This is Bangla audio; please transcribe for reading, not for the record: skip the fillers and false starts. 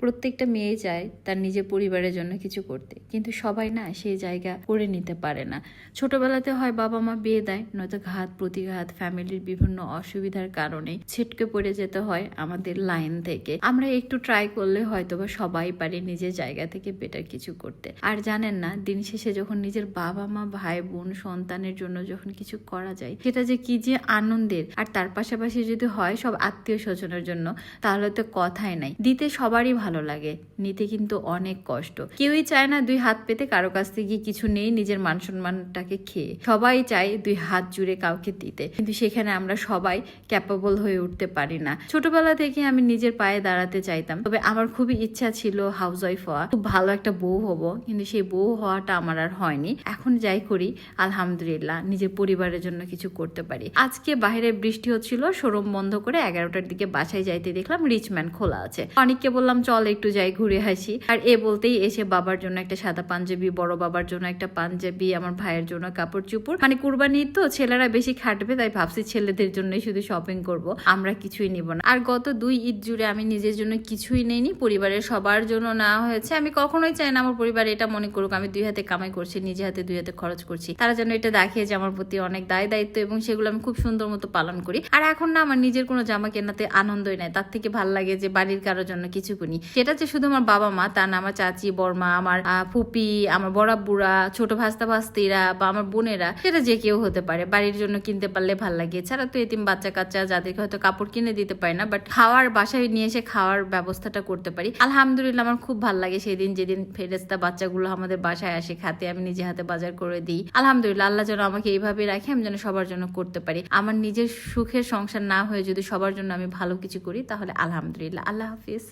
প্রত্যেকটা মেয়ে চায় তার নিজের পরিবারের জন্য কিছু করতে, কিন্তু সবাই না সেই জায়গা করে নিতে পারে না। ছোটবেলাতে হয় বাবা মা বিয়ে দেয়, নয়তো ঘাত প্রতিঘাত ফ্যামিলির বিভিন্ন অসুবিধার কারণে ছিটকে পড়ে যেতে হয় আমাদের লাইন থেকে। আমরা একটু ট্রাই করলে হয়তোবা সবাই পারে নিজের জায়গা থেকে বেটার কিছু করতে। আর জানেন না, দিন শেষে যখন নিজের বাবা মা ভাই বোন সন্তানের জন্য যখন কিছু করা যায়, সেটা যে কি যে আনন্দের। আর তার পাশাপাশি যদি হয় সব আত্মীয় স্বজনের জন্য, তাহলে তো কথাই নাই। দিতে সবারই ভালো লাগে, নিতে কিন্তু অনেক কষ্ট। কেউই চায় না দুই হাত পেতে কারো কাছ থেকে কিছু নেই নিজের মান সম্মানটাকে খেয়ে। সবাই চায় দুই হাত জুড়ে কাউকে দিতে, কিন্তু সেখানে আমরা সবাই ক্যাপাবল হয়ে উঠতে পারি না। ছোটবেলা থেকে আমি নিজের পায়ে দাঁড়াতে চাইতাম, তবে আমার খুবই ইচ্ছা ছিল হাউস ওয়াইফ হওয়া, খুব ভালো একটা বউ হব, কিন্তু সেই বউ হওয়াটা আমার আর হয়নি। এখন যাই করি আলহামদুলিল্লাহ নিজের পরিবারের জন্য কিছু করতে পারি। আজকে বাইরে বৃষ্টি হচ্ছিল, শোরুম বন্ধ করে 11টার দিকে বাসায় যাইতে দেখলাম রিচম্যান খোলা আছে। অনেককে বললাম চল একটু যাই ঘুরে আসি, আর বলতেই এসে বাবার জন্য একটা সাদা পাঞ্জাবি, বড় বাবার জন্য একটা পাঞ্জাবি, আমার ভাইয়ের জন্য কাপড় চুপড়। মানে কুরবানি তো ছেলেরা বেশি খাটবে, তাই ভাবছি ছেলেদের জন্যই শুধু শপিং করব, আমরা কিছুই নিব না। আর গত 2 ঈদ জুড়ে আমি নিজের জন্য কিছুই নেইনি, পরিবারের সবার জন্য নেওয়া হয়েছে। আমি কখনোই চাই না আমার পরিবার এটা মনে করুক আমি 2 হাতে কামাই করছি, নিজে হাতে 2 হাতে খরচ করছি। তারা যেন এটা দেখে যে আমার প্রতি অনেক দায়িত্ব, এবং সেগুলো আমি খুব সুন্দর মতো পালন করি। আর এখন না আমার নিজের কোনো জামা কেনাতে আনন্দই নাই, তার থেকে ভাল লাগে যে বাড়ির কারোর জন্য কিছু কিনি। সেটা যে শুধু আমার বাবা মা তা না, আমার চাচি বর্মা, আমার ফুপি, আমার বড় বুড়া, ছোট ভাস্তা ভাস্তিরা বা আমার বোনেরা, সেটা যে কেউ হতে পারে, বাড়ির জন্য কিনতে পারলে ভাল লাগে। এছাড়া তো এতিম বাচ্চা কাচ্চা যাদেরকে হয়তো কাপড় কিনে দিতে পারি না, বাট খাওয়ার বাসায় নিয়ে এসে খাওয়ার ব্যবস্থাটা করতে পারি। আলহামদুলিল্লাহ আমার খুব ভাল লাগে সেদিন যেদিন ফেরেস্তা বাচ্চাগুলো আমাদের বাসায় আসে খাতে, আমি নিজে হাতে বাজার করে দিই। আলহামদুলিল্লাহ আল্লাহ যেন আমাকে এইভাবে রাখে, আমি যেন সবার জন্য করতে পারি। আমার নিজের সুখের সংসার না হয়ে যদি সবার জন্য আমি ভালো কিছু করি, তাহলে আলহামদুলিল্লাহ। আল্লাহ হাফিজ।